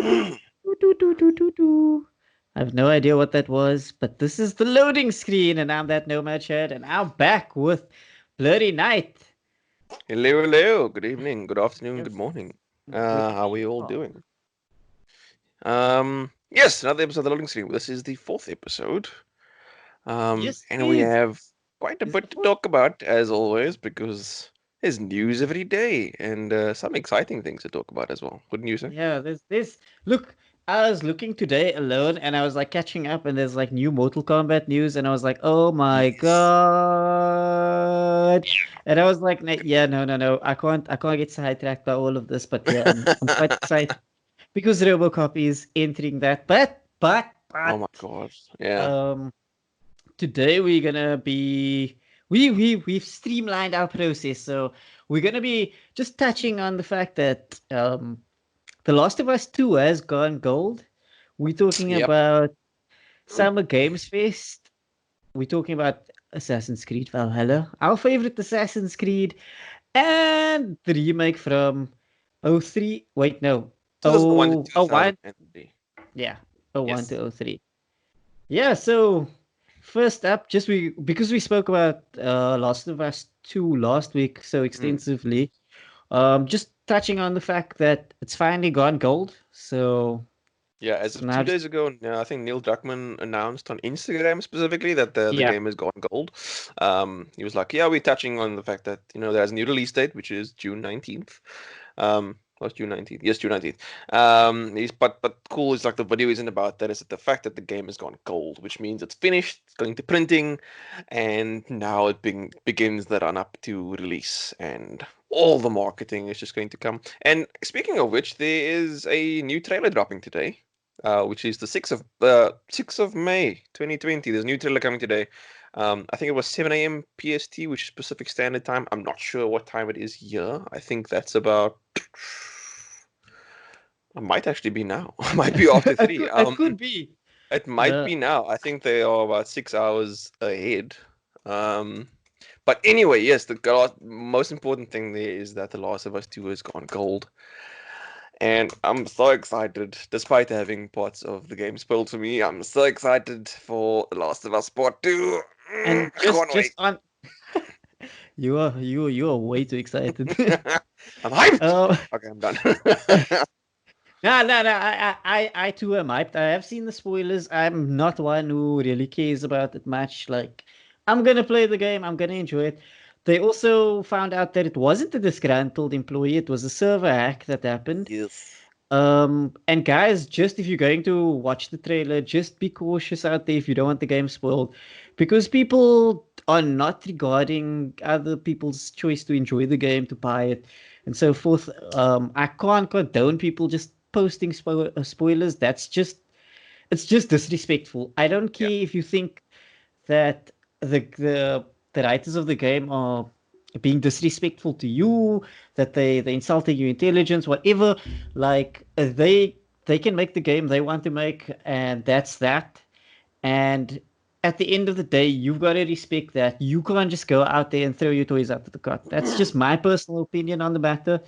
I have no idea what that was, but this is the loading screen, and I'm that Nomad Chad, and I'm back with Bloody Night. Hello, hello. Good evening, good afternoon, good Yes, morning. good How are we evening. all doing? Yes, another episode of the Loading Screen. This is the fourth episode. Yes, it And we is. have quite a It's the bit to fourth. talk about, as always, because there's news every day and some exciting things to talk about as well. Wouldn't you say? Yeah, there's this. Look, I was looking today alone, and I was like catching up, and there's like new Mortal Kombat news, and I was like, oh my Yes. god! And I was like, yeah, no, no, no, I can't get sidetracked by all of this, but yeah, I'm quite excited because RoboCop is entering that. Oh my But, God. Yeah. um, today we're gonna be we've streamlined our process, so we're gonna be just touching on the fact that The Last of Us 2 has gone gold. We're talking Yep. about Summer Games Fest. We're talking about Assassin's Creed Valhalla, our favorite Assassin's Creed, and the remake from '03. Wait, no. 2001 to Oh, oh, one. 2003. Yeah. '01 Yes. to '03. Yeah, so first up, just we because we spoke about Last of Us 2 last week so Mm. extensively, just touching on the fact that it's finally gone gold. Yeah, as So of now 2 days ago, I think Neil Druckmann announced on Instagram specifically that the yeah, game has gone gold. He was like, "Yeah, we're touching on the fact that there's a new release date, which is June 19th. Was June 19th? Yes, June 19th. He's but cool is like the video isn't about that. It's the fact that the game has gone gold, which means it's finished, it's going to printing, and now it begins the run up to release and. All the marketing is just going to come. And speaking of which, there is a new trailer dropping today which is the 6th of May 2020. There's a new trailer coming today. I think it was 7 a.m. PST, which is Pacific Standard Time. I'm not sure what time it is here. I think that's about. It might actually be now. It might be after three. it could be. It might Uh, be now. I think they are about 6 hours ahead. Um, but anyway, yes, the most important thing there is that The Last of Us 2 has gone gold. And I'm so excited, despite having parts of the game spoiled for me. I'm so excited for The Last of Us Part 2. and I can't just wait. on you are way too excited. I'm hyped. uh, Okay, I'm done. no, I too am hyped. I have seen the spoilers. I'm not one who really cares about it much. Like, I'm gonna play the game. I'm gonna enjoy it. They also found out that it wasn't a disgruntled employee. It was a server hack that happened. Yes. And guys, just if you're going to watch the trailer, just be cautious out there if you don't want the game spoiled, because people are not regarding other people's choice to enjoy the game, to buy it, and so forth. I can't condone people just posting spoilers. It's just disrespectful. I don't Yeah. care if you think that the writers of the game are being disrespectful to you, that they insulting your intelligence, whatever. Like they can make the game they want to make, and that's that. And at the end of the day, you've got to respect that. You can't just go out there and throw your toys out of the cart. That's just my personal opinion on the matter.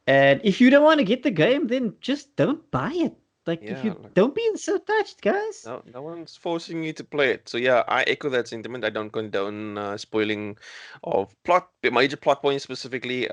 And if you don't want to get the game, then just don't buy it. Like if Yeah. you Like, don't be so touched, guys. no one's forcing you to play it. So yeah, I echo that sentiment. I don't condone spoiling of major plot points specifically.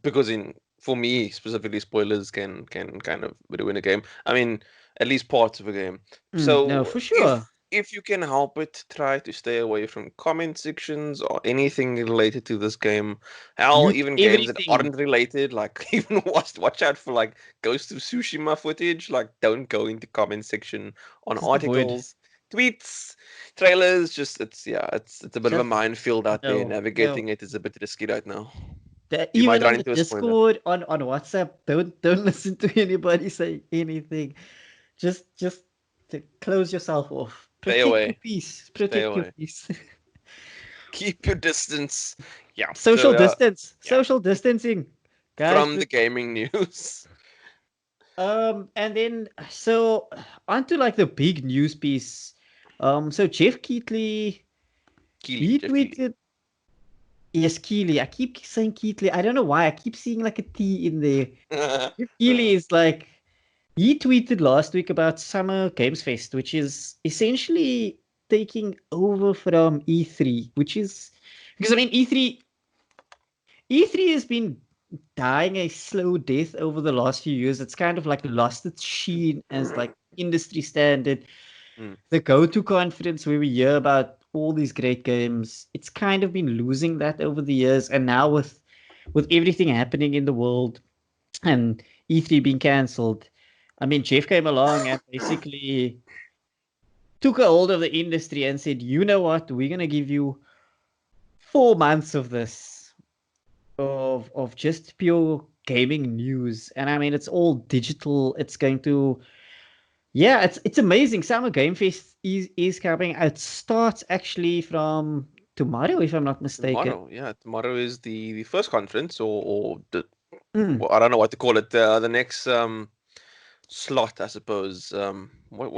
Because in for me specifically, spoilers can kind of ruin a game. I mean, at least parts of a game. No, So for sure. if you can help it, try to stay away from comment sections or anything related to this game. Hell, Mute even games that everything. aren't related, like even watch out for like Ghost of Tsushima footage. Like, don't go into comment section on Just avoid. articles, tweets, trailers. Just it's a bit of a Just minefield out there. no, no. Navigating it is a bit risky right now. You might Even run on the into a spoiler. Discord, on WhatsApp, don't listen to anybody say anything. Just close yourself off. Stay Protect your away. peace. Stay Protect your away. peace. Keep your distance. Yeah. Social So distance. yeah. Social distancing, guys. From the gaming news. And then so onto like the big news piece. So Jeff Keighley, he Jeff Keighley. tweeted. Yes, Keely. I keep saying Keely. I don't know why. I keep seeing like a T in there. Keely is like he tweeted last week about Summer Games Fest, which is essentially taking over from E3, which is because I mean E3 has been dying a slow death over the last few years. It's kind of like lost its sheen as like industry standard, Mm. the go-to conference where we hear about all these great games. It's kind of been losing that over the years, and now with everything happening in the world and E3 being cancelled, I mean, Jeff came along and basically took a hold of the industry and said, you know what, we're gonna give you 4 months of this of just pure gaming news. And I mean, it's all digital. It's going to yeah, it's amazing. Summer Game Fest is coming. It starts actually from tomorrow, if I'm not mistaken. Tomorrow, yeah, tomorrow is the first conference, or the Mm, well, I don't know what to call it. The next slot, I suppose. What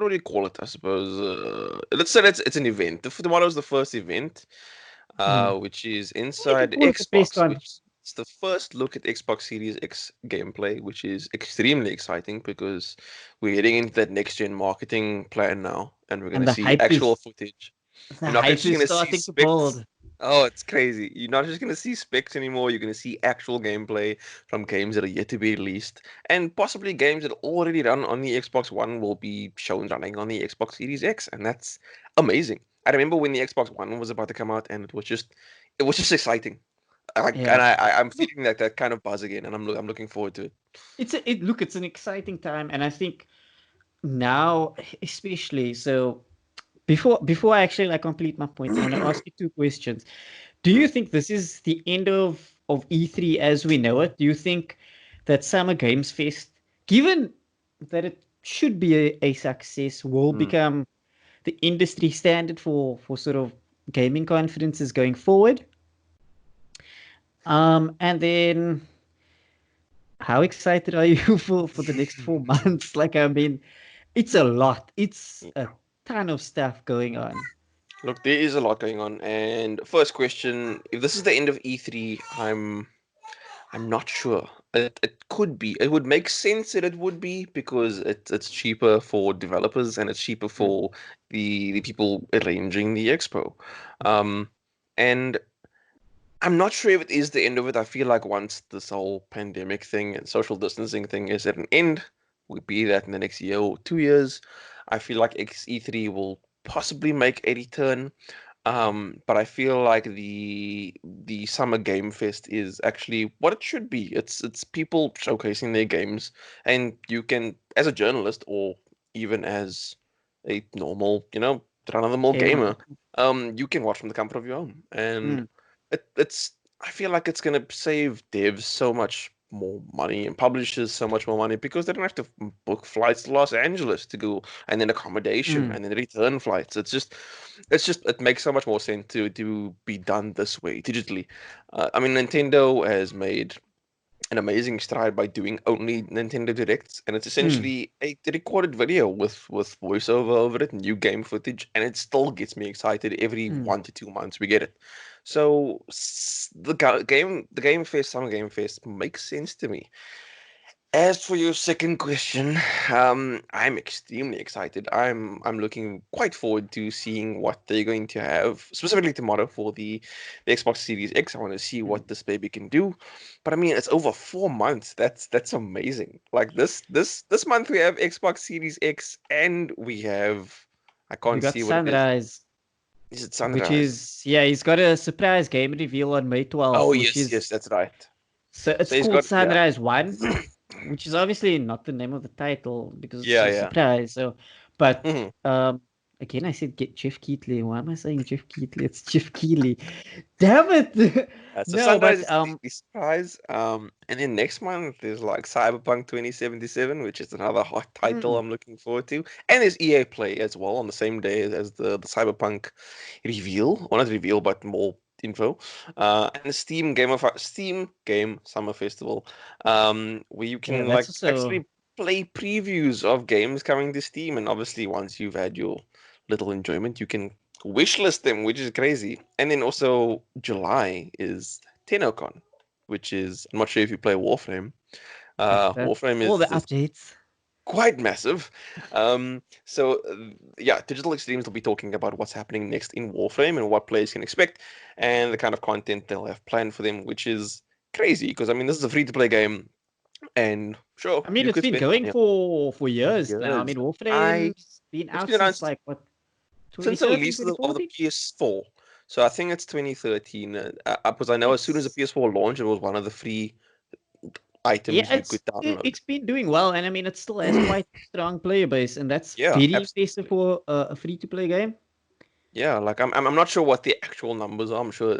would you call it? I suppose. Let's say it's an event. Tomorrow is the first event, mm. which is You can inside call it the press Xbox, con. which is the first look at Xbox Series X gameplay, which is extremely exciting because we're heading into that next gen marketing plan now, and we're And gonna see actual footage. the You're not hype just is gonna see starting to specs. build. Oh, it's crazy. You're not just gonna see specs anymore. You're gonna see actual gameplay from games that are yet to be released, and possibly games that already run on the Xbox One will be shown running on the Xbox Series X, and that's amazing. I remember when the Xbox One was about to come out, and it was just exciting. Yeah. I'm Look, feeling that kind of buzz again, and I'm looking forward to it. it's an exciting time, and I think now especially so before I actually like complete my points, I want to ask you two questions. Do Mm, you think this is the end of E3 as we know it? Do you think that Summer Games Fest, given that it should be a success, will mm. become the industry standard for sort of gaming conferences going forward? And then how excited are you for the next 4 months? Like, I mean, it's a lot. It's a ton of stuff going on. Look, there is a lot going on, and first question: if this is the end of E3, I'm not sure. It could be. It would make sense that it would be because it's cheaper for developers and it's cheaper Mm, for the people arranging the expo. Um, and I'm not sure if it is the end of it. I feel like once this whole pandemic thing and social distancing thing is at an end, would be that in the next year or 2 years, I feel like XE3 will possibly make a return. But I feel like the Summer Game Fest is actually what it should be. It's people showcasing their games, and you can, as a journalist or even as a normal, run-of-the-mill gamer. gamer, you can watch from the comfort of your home, and Mm, it's I feel like it's gonna save devs so much more money and publishers so much more money because they don't have to book flights to Los Angeles to go and then accommodation mm, and then return flights. It's just it makes so much more sense to be done this way digitally. I mean, Nintendo has made an amazing stride by doing only Nintendo Directs, and it's mm, essentially a recorded video with voiceover over it, new game footage, and it still gets me excited every mm. 1 to 2 months we get it. So the Game Fest, Summer Game Fest makes sense to me. As for your second question, I'm extremely excited. I'm looking quite forward to seeing what they're going to have, specifically tomorrow for the Xbox Series X. I want to see Mm. what this baby can do. But I mean, it's over 4 months. That's amazing. Like this month we have Xbox Series X and we have I We can't got see what it is. Sunrise, Is it which Sunrise? is yeah, he's got a surprise game reveal on May Oh 12th, which yes, yes, is that's right. so So it's he's called got yeah. Sunrise One, which is obviously not the name of the title because it's Yeah, a yeah. surprise. So, but Mhm. again, I said get Jeff Keighley. Why am I saying Jeff Keighley? It's Jeff Keighley. Damn it! So No, Sunrise but is the surprise. And then next month there's like Cyberpunk 2077, which is another hot title mm, I'm looking forward to. And there's EA Play as well on the same day as the Cyberpunk reveal, or not reveal, but more info. And the Steam Game Summer Festival, where you yeah, can that's like also actually play previews of games coming to Steam. And obviously, once you've had your little enjoyment, you can wishlist them, which is crazy. And then also July is TennoCon, which is I'm not sure if you play Warframe. yeah, that's Warframe all the is updates. quite massive. Yeah, Digital Extremes will be talking about what's happening next in Warframe and what players can expect, and the kind of content they'll have planned for them, which is crazy because I mean this is a free-to-play game, and sure I mean, you it's could been spend going money on for it for years now. I mean, years. I Warframe's been It's out been around since like what, since the 2013, release of the 2014? PS4. So I think it's 2013. Because I know as soon as the It's PS4 launched, it was one of the free Yeah, items you could download. it's been doing well, and I mean, it still has quite strong player base, and that's Yeah, very impressive absolutely. for a free-to-play game. Yeah, like I'm not sure what the actual numbers are. I'm sure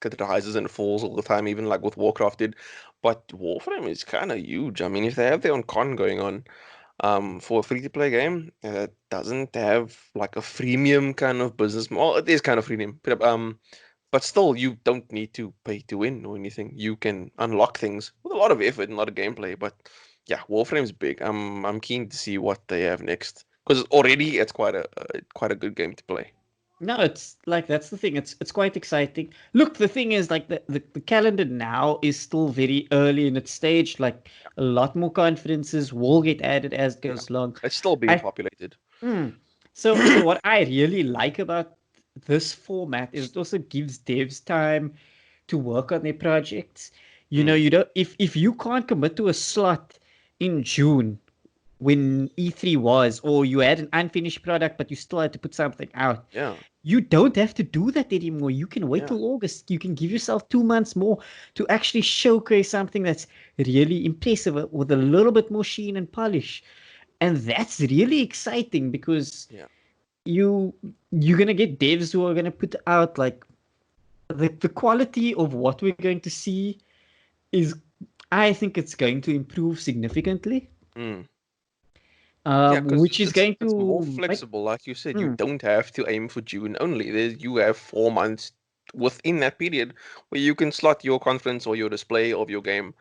it rises and falls all the time, even like with Warcraft did. But Warframe is kind of huge. I mean, if they have their own con going on, for a free-to-play game that doesn't have like a freemium kind of business. Well, it is kind of freemium, but still, you don't need to pay to win or anything. You can unlock things with a lot of effort and a lot of gameplay. But yeah, Warframe's big. I'm keen to see what they have next because already it's quite a good game to play. No, it's like that's the thing. It's quite exciting. Look, the thing is like the calendar now is still very early in its stage. Like a lot more conferences will get added as it Yeah, goes along. it's still being I populated. So what I really like about this format is it also gives devs time to work on their projects. You know, Mm, you don't if you can't commit to a slot in June when E3 was, or you had an unfinished product but you still had to put something out, yeah, you don't have to do that anymore. You can wait yeah, till August. You can give yourself 2 months more to actually showcase something that's really impressive with a little bit more sheen and polish. And that's really exciting because yeah. you you're gonna get devs who are gonna put out like the quality of what we're going to see is, I think it's going to improve significantly, Mm. Yeah, because which is it's going it's more to make flexible. Like you said, you hmm, don't have to aim for June only. You have 4 months within that period where you can slot your conference or your display of your game.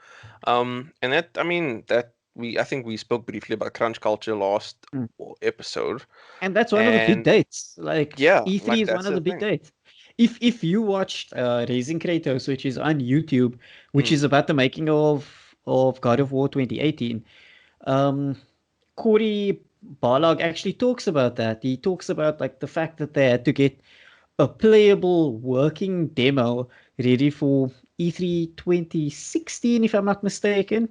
And that I mean that I think we spoke briefly about crunch culture last hmm. episode, And that's one of the big and dates. Like yeah, E3 like is one that's of the the big thing. dates. If you watched Raising Kratos, which is on YouTube, which Mm. is about the making of God of War 2018, um, Corey Barlog actually talks about that. He talks about like the fact that they had to get a playable working demo ready for E3 2016, if I'm not mistaken,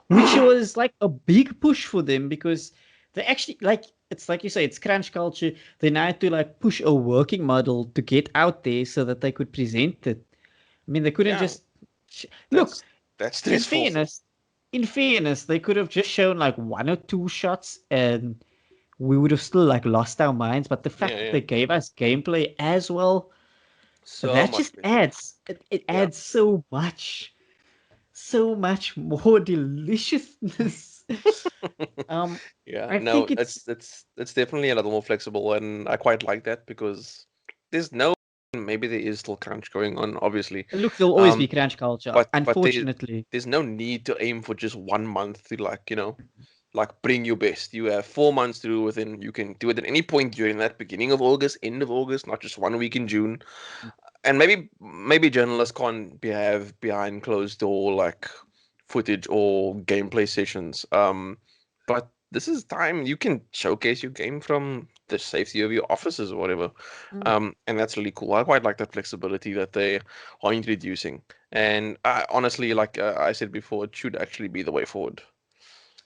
which was like a big push for them because they actually like it's like you say, it's crunch culture. They now had to like push a working model to get out there so that they could present it. I mean, they couldn't Yeah, just look. that's that's In stressful. So fairness, in fairness, they could have just shown like one or two shots and we would have still like lost our minds. But the yeah, fact that yeah, they gave us gameplay as well, so that much just better. adds it Yeah. adds so much more deliciousness. um Yeah, I no, think it's it's definitely a little more flexible, and I quite like that because there's no maybe there is still crunch going on, obviously, look, there'll always um, be crunch culture, but unfortunately. there's no need to aim for just 1 month to like bring your best. You have 4 months to do it within. You can do it at any point during that beginning of August, end of August, not just 1 week in June. And maybe journalists can't have behind closed door like footage or gameplay sessions. But this is time you can showcase your game from the safety of your offices or whatever. Mm. And that's really cool. I quite like that flexibility that they are introducing. And honestly, like I said before, it should actually be the way forward.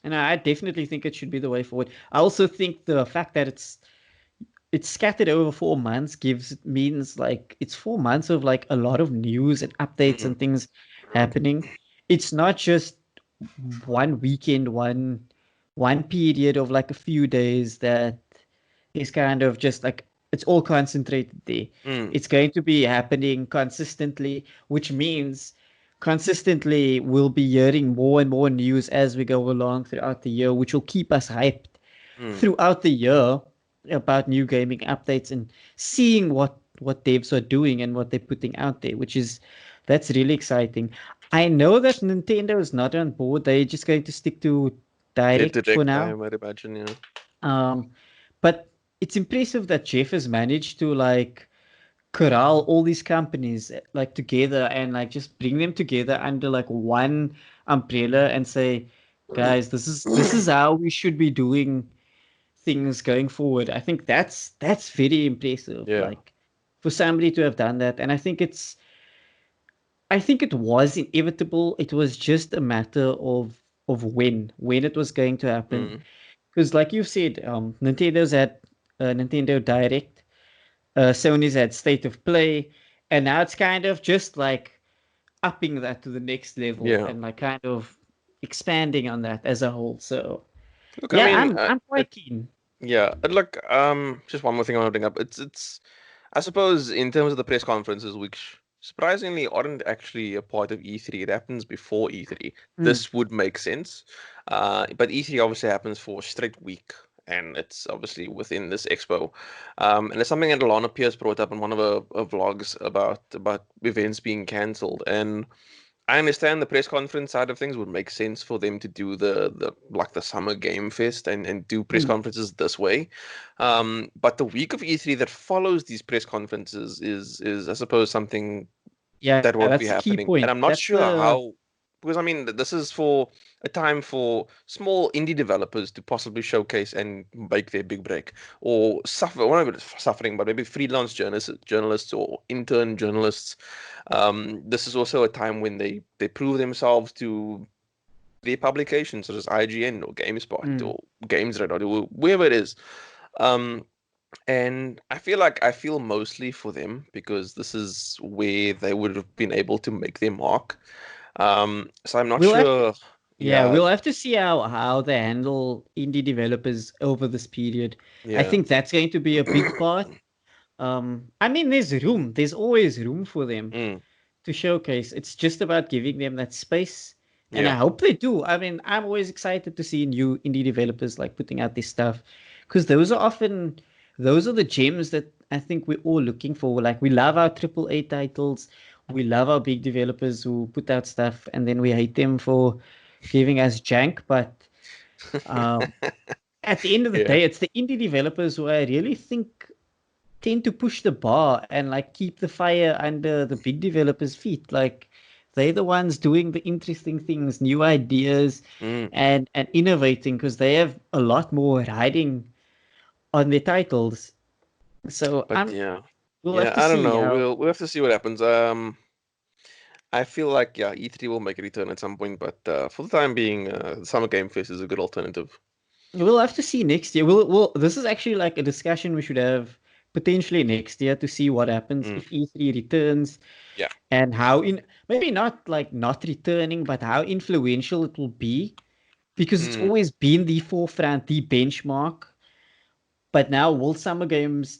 And I definitely think it should be the way forward. I also think the fact that it's scattered over 4 months gives means like it's 4 months of like a lot of news and updates Mm, and things happening. It's not just one weekend, one period of like a few days that is kind of just like it's all concentrated there. mm, It's going to be happening consistently, which means consistently we'll be hearing more and more news as we go along throughout the year, which will keep us hyped mm. throughout the year about new gaming updates and seeing what devs are doing and what they're putting out there, which is that's really exciting. I know that Nintendo is not on board. They're just going to stick to They're direct for direct, I now. might imagine, yeah. Um, but it's impressive that Jeff has managed to like corral all these companies together and like just bring them together under like one umbrella and say, guys, this is how we should be doing things going forward. I think that's very impressive. Yeah. Like for somebody to have done that, and I think it was inevitable. It was just a matter of when it was going to happen. Mm. Because, like you've said, Nintendo's had Nintendo Direct, Sony's had State of Play, and now it's kind of just like upping that to the next level Yeah. and like kind of expanding on that as a whole. So Look, I yeah, mean, I'm quite keen. yeah, look, just one more thing I want to bring up. I suppose in terms of the press conferences, which surprisingly aren't actually a part of E3, it happens before E3. Mm, This would make sense. But E3 obviously happens for a straight week, and it's obviously within this expo. And it's something that Alana Pierce brought up in one of her vlogs about events being cancelled. And I understand the press conference side of things would make sense for them to do the like the summer game fest and do press mm. conferences this way. But the week of E3 that follows these press conferences is I suppose something Yeah, that won't that's be the key happening. point. And I'm not That's sure the how, because I mean this is for a time for small indie developers to possibly showcase and make their big break, or suffer, well, not suffering, but maybe freelance journalists or intern journalists. This is also a time when they prove themselves to their publications such as IGN or GameSpot mm. or GamesRadar or wherever it is. Um, and I feel mostly for them because this is where they would have been able to make their mark. So I'm not We'll have to, sure. yeah, Yeah, we'll have to see how they handle indie developers over this period. I yeah, think that's going to be a big part. I mean, there's room. There's always room for them mm, to showcase. It's just about giving them that space, and I yeah, hope they do. I mean, I'm always excited to see new indie developers like putting out this stuff because those are the gems that I think we're all looking for. Like we love our AAA titles, we love our big developers who put out stuff, and then we hate them for giving us jank. But um, at the end of the yeah. day, it's the indie developers who I really think tend to push the bar and like keep the fire under the big developers' feet. Like they're the ones doing the interesting things, new ideas, Mm. and innovating because they have a lot more riding on their titles. So But yeah, we'll have yeah. to I don't see know. how. We'll have to see what happens. I feel like yeah, E3 will make a return at some point, but for the time being, Summer Game Fest is a good alternative. We'll have to see next year. We'll this is actually like a discussion we should have potentially next year to see what happens Mm. if E3 returns Yeah. and how in maybe not like not returning, but how influential it will be because it's Mm. always been the forefront, the benchmark. But now will Summer Games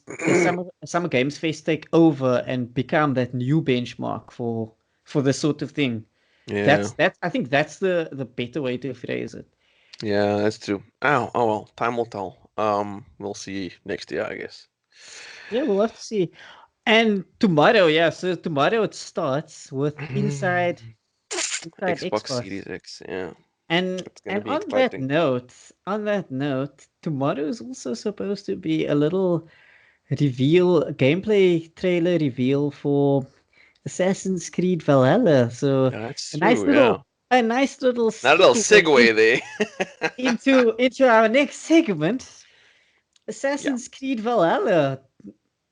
Fest take over and become that new benchmark for this sort of thing? Yeah. That's I think that's the better way to phrase it. Yeah, that's true. Oh well, time will tell. We'll see next year, I guess. Yeah, we'll have to see. And tomorrow, yeah, so tomorrow it starts with Inside Xbox Xbox. Series X, yeah. And It's gonna and be exciting. on that note, tomorrow is also supposed to be a little reveal, gameplay trailer reveal for Assassin's Creed Valhalla. So Yeah, that's a nice true, yeah. little a nice little Now a little segue segue there. into our next segment, Yeah. Assassin's Creed Valhalla.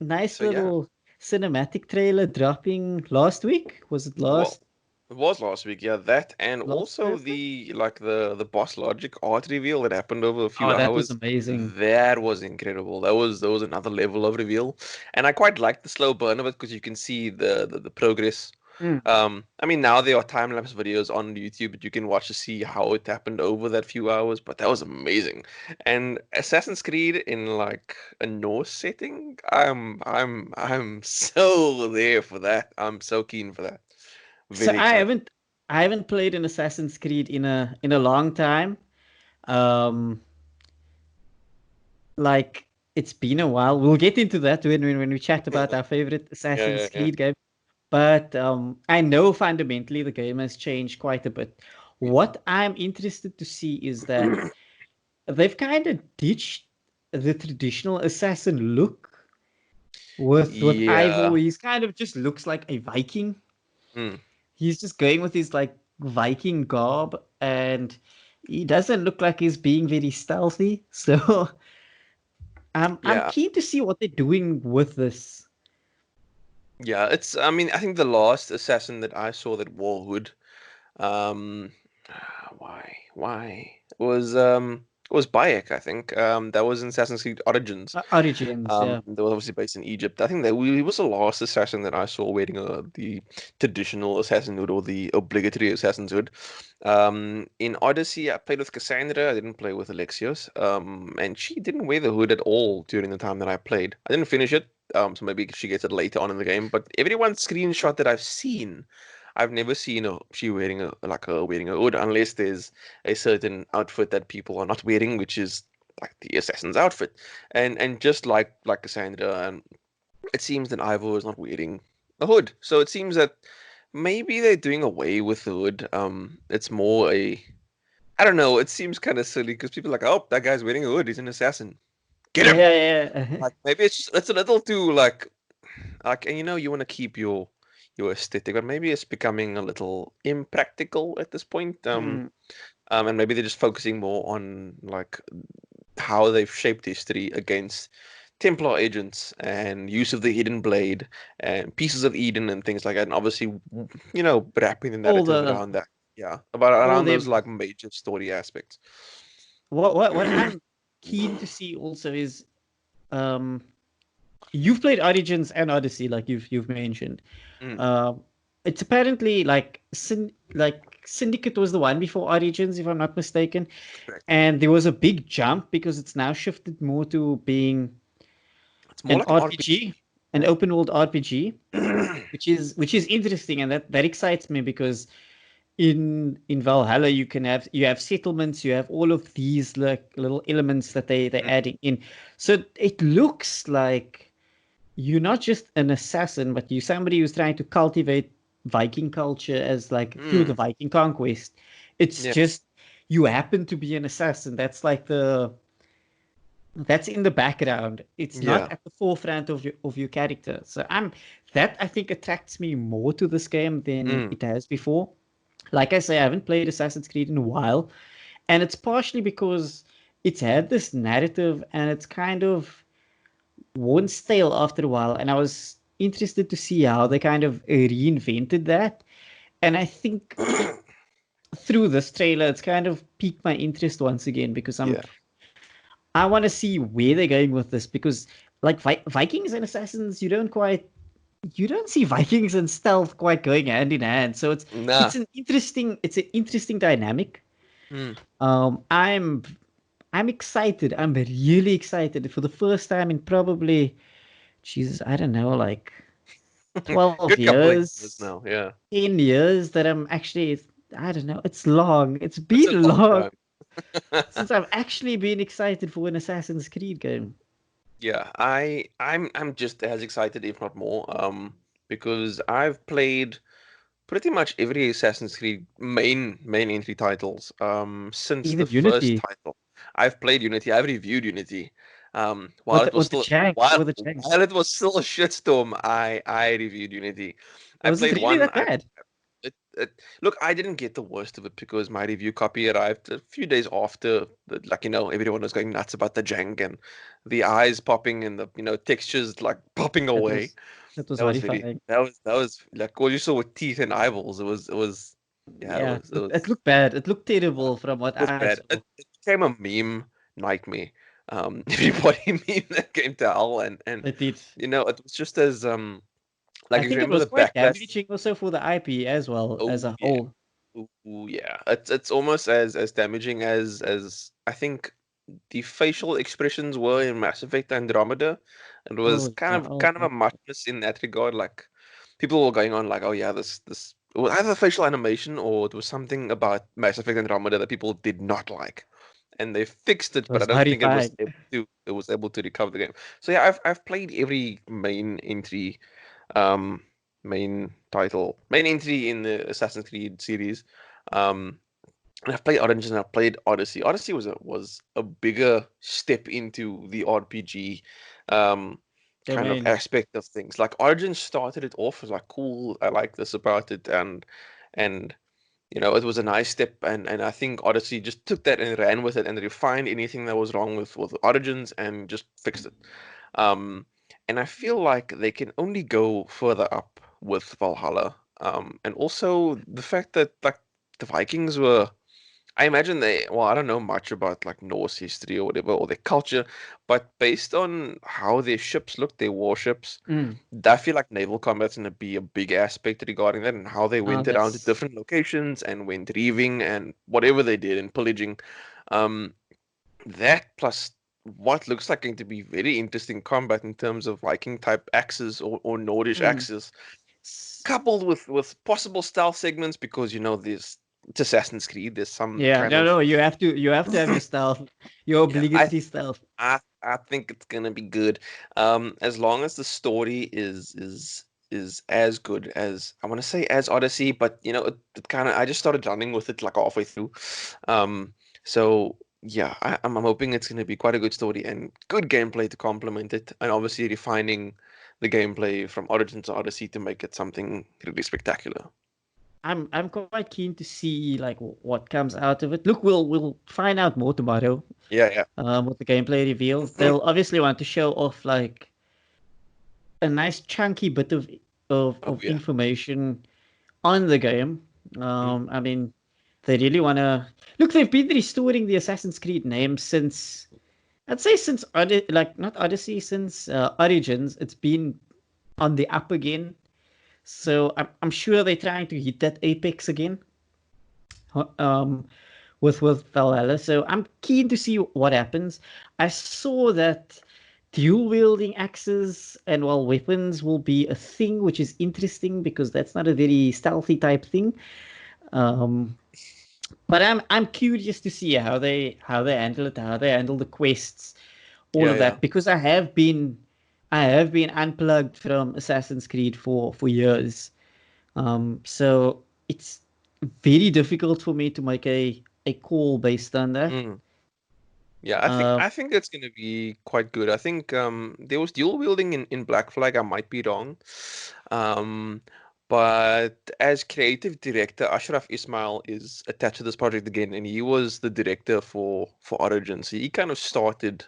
Nice So yeah. little cinematic trailer dropping last week. Was it Well, last it was last week, yeah. That and last also Thursday? the Boss Logic art reveal that happened over a few Oh, that was hours. amazing. That was incredible. That was another level of reveal, and I quite liked the slow burn of it because you can see the progress. Mm. I mean now there are time lapse videos on YouTube that you can watch to see how it happened over that few hours, but that was amazing. And Assassin's Creed in like a Norse setting, I'm so there for that. I'm so keen for that. So Very excited. I haven't played an Assassin's Creed in a long time. Um, like it's been a while. We'll get into that when we chat about our favorite Yeah, yeah, Assassin's yeah. Creed game. But I know fundamentally the game has changed quite a bit. What I'm interested to see is that they've kind of ditched the traditional assassin look with Ivor. Yeah. He's kind of just looks like a Viking. Mm, He's just going with his like Viking garb, and he doesn't look like he's being very stealthy. So I'm Yeah, keen to see what they're doing with this. yeah. I mean, I think the last assassin that I saw that wore hood, um, why was Bayek, I think. That was in Assassin's Creed Origins. Origins, yeah. They were obviously based in Egypt. I think that he was the last assassin that I saw wearing the traditional assassin hood or the obligatory assassin's hood. In Odyssey, I played with Cassandra. I didn't play with Alexios. And she didn't wear the hood at all during the time that I played. I didn't finish it. So maybe she gets it later on in the game. But everyone's screenshot that I've seen, I've never seen she wearing wearing a hood unless there's a certain outfit that people are not wearing, which is like the assassin's outfit. And just like Cassandra, and it seems that Ivor is not wearing a hood. So it seems that maybe they're doing away with the hood. It's more a I don't know. It seems kind of silly because people are like, oh, that guy's wearing a hood. He's an assassin. Get him. Yeah, yeah. Like maybe it's a little too like and you want to keep your aesthetic, but maybe it's becoming a little impractical at this point. Mm. And maybe they're just focusing more on like how they've shaped history against Templar agents and use of the hidden blade and pieces of Eden and things like that. And obviously, wrapping the All narrative the around that. Yeah, about all around those them. like major story aspects. What I'm keen to see also is um you've played Origins and Odyssey, like you've mentioned. Mm, Um, it's apparently like Syndicate was the one before Origins, if I'm not mistaken, correct. and there was a big jump because it's now shifted more to being It's more an like an RPG, an open world RPG, RPG. which is interesting, and that excites me because in Valhalla you have settlements, you have all of these like little elements that they're adding in, so it looks like you're not just an assassin, but you're somebody who's trying to cultivate Viking culture as like through the Mm, Viking conquest. It's yeah, just you happen to be an assassin. That's in the background. It's not yeah. at the forefront of your character. So that I think attracts me more to this game than Mm, it has before. Like I say, I haven't played Assassin's Creed in a while, and it's partially because it's had this narrative and it's kind of worn stale after a while, and I was interested to see how they kind of reinvented that. And I think through this trailer, it's kind of piqued my interest once again because yeah. I want to see where they're going with this because like Vikings and assassins, you don't see Vikings and stealth quite going hand in hand. So it's Nah. it's an interesting it's an interesting dynamic. Mm. I'm excited. I'm really excited for the first time in probably Jesus, I don't know, like 12 Good couple of years years, now. Yeah, 10 years that I'm actually, I don't know, it's long. It's it's a been long long time. since I've actually been excited for an Assassin's Creed game. Yeah, I'm just as excited, if not more, because I've played pretty much every Assassin's Creed main entry titles, since the Even first Unity title. I've played Unity. I've reviewed Unity. While it was with the still Janks, with the Janks. while it was still a shitstorm, I reviewed Unity. I Was it played really one. that bad? Look, I didn't get the worst of it because my review copy arrived a few days after, everyone was going nuts about the jank and the eyes popping and the textures like popping That away. was that was horrifying. That was like all you saw with teeth and eyeballs. It was yeah, Yeah, it looked bad. It looked terrible from what it was I bad. saw. It became a meme nightmare. Everybody meme that came to hell, and It did. it was just as like I if you think it remember was the quite backlash. damaging also for the IP as well Oh as a yeah. whole. Ooh, yeah, it's almost as damaging as I think the facial expressions were in Mass Effect Andromeda. It was Oh kind yeah. of Oh kind of my a God. muchness in that regard. Like people were going on like, oh yeah, this it was either facial animation or there was something about Mass Effect Andromeda that people did not like, and they fixed it, It but I was don't think horrifying. it was able to recover the game. So yeah, I've played every main entry um, main entry in the Assassin's Creed series. Um, and I've played Origins and I've played Odyssey. Odyssey was a bigger step into the RPG kind of Domain. aspect of things. Like Origins started it off as like cool, I like this about it, and it was a nice step, and I think Odyssey just took that and ran with it and refined anything that was wrong with Origins and just fixed it. Um, and I feel like they can only go further up with Valhalla. And also the fact that like the Vikings were, I imagine well, I don't know much about like Norse history or whatever, or their culture, but based on how their ships look, their warships, Mm. I feel like naval combat's gonna be a big aspect regarding that and how they went around to That's different locations and went reaving and whatever they did and pillaging. Um, that plus what looks like going to be very interesting combat in terms of Viking type axes or Nordish mm. axes, coupled with possible stealth segments because there's it's Assassin's Creed. There's some Yeah, kind no, of no, you have to have your stealth, your yeah. I obligatory stealth. I I think it's gonna be good. As long as the story is as good as I want to say as Odyssey, but it kind of I just started running with it like halfway through. Um, so yeah, I'm hoping it's gonna be quite a good story and good gameplay to complement it, and obviously refining the gameplay from Origin to Odyssey to make it something really spectacular. I'm quite keen to see like what comes out of it. Look, we'll find out more tomorrow. Yeah, yeah. With the gameplay reveal, they'll obviously want to show off like a nice chunky bit of of, Oh of yeah. information on the game. Mm. I mean, they really want to look. They've been restoring the Assassin's Creed name since I'd say since like not Odyssey, since Origins. It's been on the up again. So I'm sure they're trying to hit that apex again. Um, with Valhalla. So I'm keen to see what happens. I saw that dual wielding axes and well weapons will be a thing, which is interesting because that's not a very stealthy type thing. Um, but I'm curious to see how they handle it, how they handle the quests, all Yeah, of yeah. that because I have been unplugged from Assassin's Creed for years. So it's very difficult for me to make a call based on that. Mm. Yeah, I think Uh, I think it's gonna be quite good. I think there was dual wielding in Black Flag. I might be wrong, um, but as creative director, Ashraf Ismail is attached to this project again, and he was the director for Origin. So he kind of started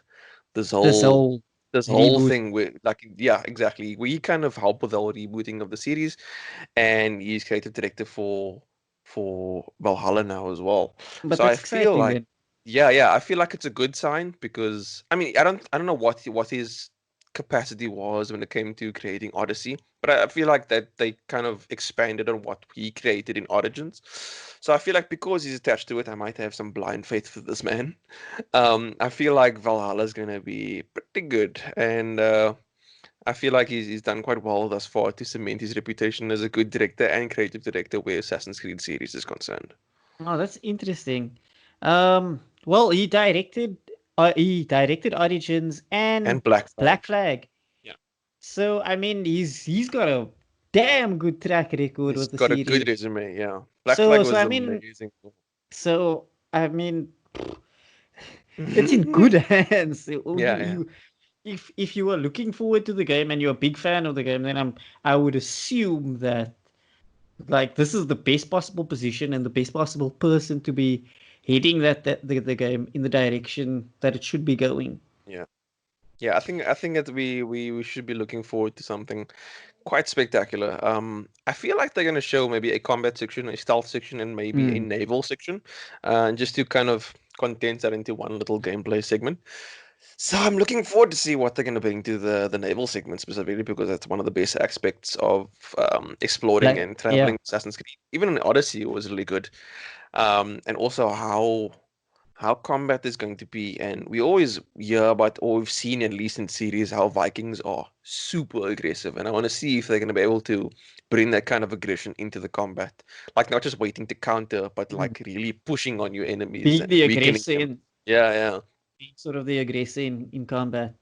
this this whole whole this whole reboot, thing with like yeah, exactly. We kind of helped with the whole rebooting of the series, and he's creative director for Valhalla now as well. but So I that's feel exciting like then. yeah, I feel like it's a good sign because I mean I don't know what his capacity was when it came to creating Odyssey, but I feel like that they kind of expanded on what he created in Origins. So I feel like because he's attached to it, I might have some blind faith for this man. I feel like Valhalla is gonna be pretty good, and I feel like he's done quite well thus far to cement his reputation as a good director and creative director where Assassin's Creed series is concerned. Oh, that's interesting. Well, he directed Origins and And Black Flag. Black Flag. Yeah. So I mean, he's got a damn good track record He's with the got a good series. resume, yeah. Black Flag So was I mean, amazing. it's in good hands. Oh, Yeah, yeah. if you were looking forward to the game and you're a big fan of the game, then I would assume that like this is the best possible position and the best possible person to be heading the game in the direction that it should be going. Yeah. Yeah, I think that we should be looking forward to something quite spectacular. I feel like they're going to show maybe a combat section, a stealth section, and maybe a Mm. naval section, just to kind of condense that into one little gameplay segment. So I'm looking forward to see what they're going to bring to the naval segment specifically because that's one of the best aspects of exploring Like and yeah, traveling Assassin's Creed. Even in Odyssey, it was really good. And also how combat is going to be. And we always hear about, or we've seen at least in series, how Vikings are super aggressive. And I want to see if they're going to be able to bring that kind of aggression into the combat. Like not just waiting to counter, but mm, like really pushing on your enemies being and the weakening aggressor them. in Yeah, yeah. being sort of the aggressor in combat,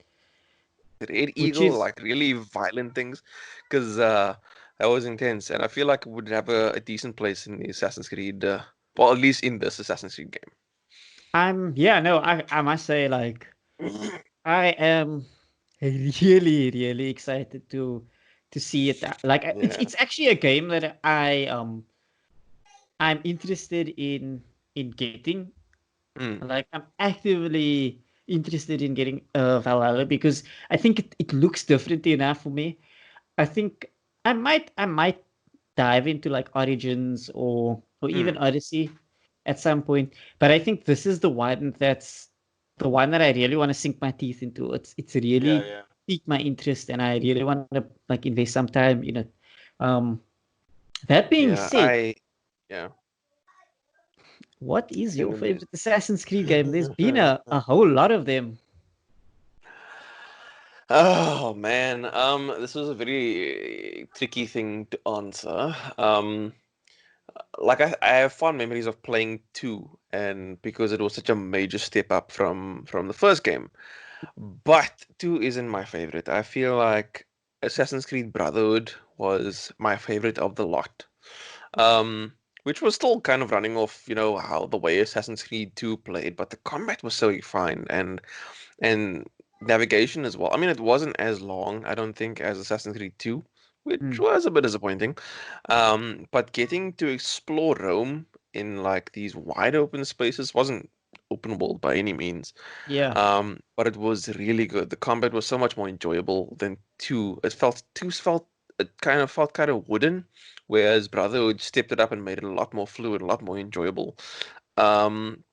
Red which Eagle, is like really violent things. Because that was intense. And I feel like it would have a decent place in the Assassin's Creed, well, at least in this Assassin's Creed yeah, no, I must say like game. I am really excited to see it. Like it's Yeah. it's actually a game that I I'm interested in getting. Mm. Like I'm actively interested in getting Valhalla because I think it looks different enough for me. I think I might dive into like Origins or even Mm. Odyssey at some point. But I think this is the one that I really want to sink my teeth into. It's Yeah, really yeah. piqued my interest and I really want to like invest some time in it. Um, that being Yeah, said, yeah. what is Can your we be- favorite Assassin's Creed game? There's been a whole lot of them. Oh man, this was a very tricky thing to answer. Like I have fond memories of playing two, and because it was such a major step up from the first game. But two isn't my favorite. I feel like Assassin's Creed Brotherhood was my favorite of the lot. Um, which was still kind of running off, how the way Assassin's Creed 2 played, but the combat was so refined and navigation as well. I mean, it wasn't as long, I don't think, as Assassin's Creed 2, which Hmm. was a bit disappointing. But getting to explore Rome in like these wide open spaces wasn't open world by any means. Yeah. But it was really good. The combat was so much more enjoyable than 2. It felt kind of wooden, whereas Brotherhood stepped it up and made it a lot more fluid, a lot more enjoyable. Um,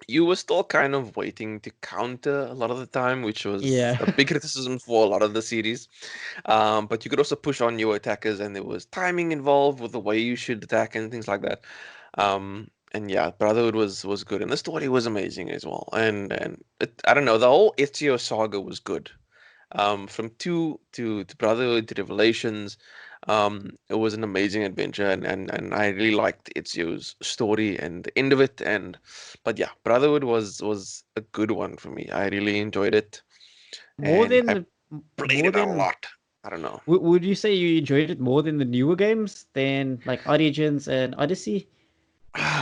you were still kind of waiting to counter a lot of the time, which was Yeah. a big criticism for a lot of the series. But you could also push on your attackers, and there was timing involved with the way you should attack and things like that. And yeah, Brotherhood was good, and the story was amazing as well. And I don't know, the whole Ezio saga was good. From two to Brotherhood to Revelations, it was an amazing adventure, and I really liked Ezio's story and the end of it. But yeah, Brotherhood was a good one for me. I really enjoyed it, More and I than played more it a than lot. I don't know. would you say you enjoyed it more than the newer games than like Origins and Odyssey?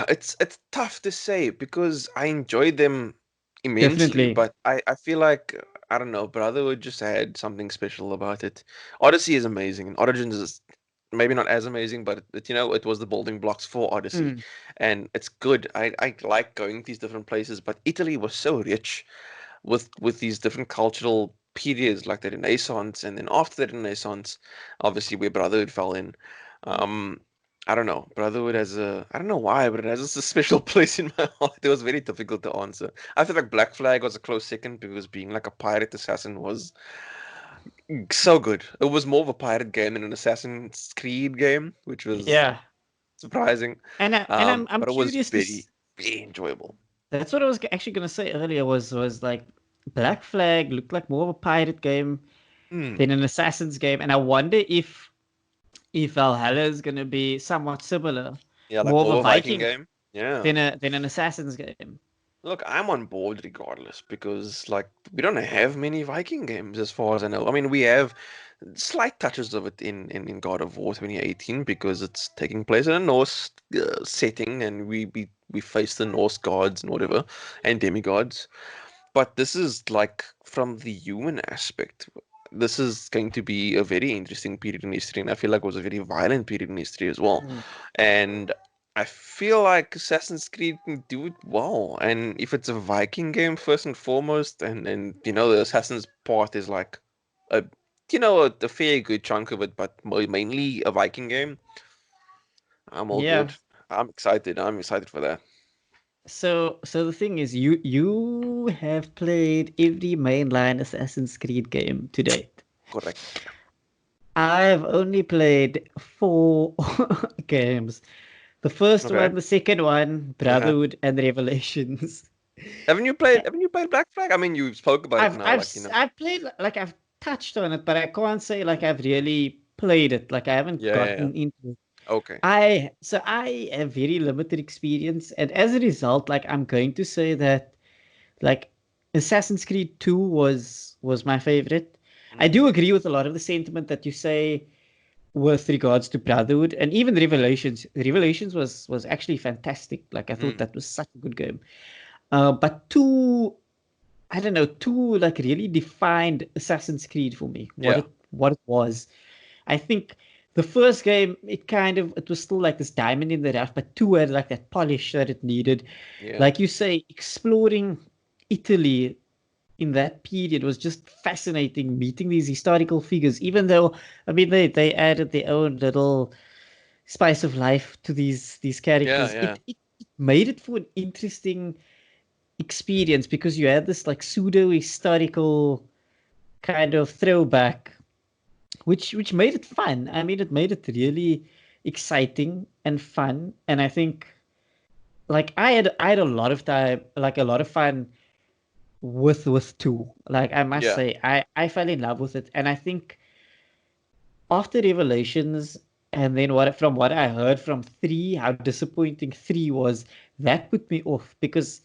It's tough to say because I enjoyed them immensely, Definitely. but I feel like I don't know, Brotherhood just had something special about it. Odyssey is amazing, and Origins is maybe not as amazing, but it was the building blocks for Odyssey, Mm. and it's good. I like going to these different places, but Italy was so rich with these different cultural periods, like the Renaissance, and then after the Renaissance, obviously where Brotherhood fell in. Um, I don't know. Brotherhood has I don't know why, but it has a special place in my heart. It was very difficult to answer. I feel like Black Flag was a close second because being like a pirate assassin was so good. It was more of a pirate game than an Assassin's Creed game, which was Yeah. surprising. And I'm But it was curious to very, very enjoyable. that's what I was actually gonna say earlier was like Black Flag looked like more of a pirate game Hmm. than an Assassin's game, and I wonder if Valhalla is gonna be somewhat similar, Yeah, like more of more a of a Viking Viking game. Yeah. than an Assassin's game. Look, I'm on board regardless because, like, we don't have many Viking games as far as I know. I mean, we have slight touches of it in God of War 2018 because it's taking place in a Norse setting and we face the Norse gods and whatever and demigods. But this is like from the human aspect. This is going to be a very interesting period in history, and I feel like it was a very violent period in history as well. Mm. And I feel like Assassin's Creed can do it well. And if it's a Viking game first and foremost, and the Assassin's part is like a a fair good chunk of it, but mainly a Viking game, I'm all Yeah. good. I'm excited. I'm excited for that. So the thing is, you have played every mainline Assassin's Creed game to date. Correct. I've only played four games. The first Okay. one, the second one, Brotherhood and Revelations. Haven't you played Black Flag? I mean, you spoke about it I've now, I've like. s- I've played like I've touched on it, but I can't say like I've really played it. Like I haven't Yeah, yeah, yeah. gotten into it. Okay. I have very limited experience, and as a result, like I'm going to say that like Assassin's Creed 2 was my favorite. I Mm, do agree with a lot of the sentiment that you say with regards to Brotherhood and even Revelations. Revelations was actually fantastic. Like I thought mm, that was such a good game. But two, I don't know, two like really defined Assassin's Creed for me. yeah. What it was. I think the first game, it was still like this diamond in the rough, but 2 had like that polish that it needed. Yeah. Like you say, exploring Italy in that period was just fascinating, meeting these historical figures, even though, I mean, they added their own little spice of life to these Yeah, characters. yeah. It made it for an interesting experience because you had this like pseudo historical kind of throwback, which made it fun. I mean, it made it really exciting and fun. And I think like I had a lot of time, like a lot of fun with 2. Like I must Yeah. say, I fell in love with it. And I think after Revelations and then what I heard from 3, how disappointing 3 was, that put me off because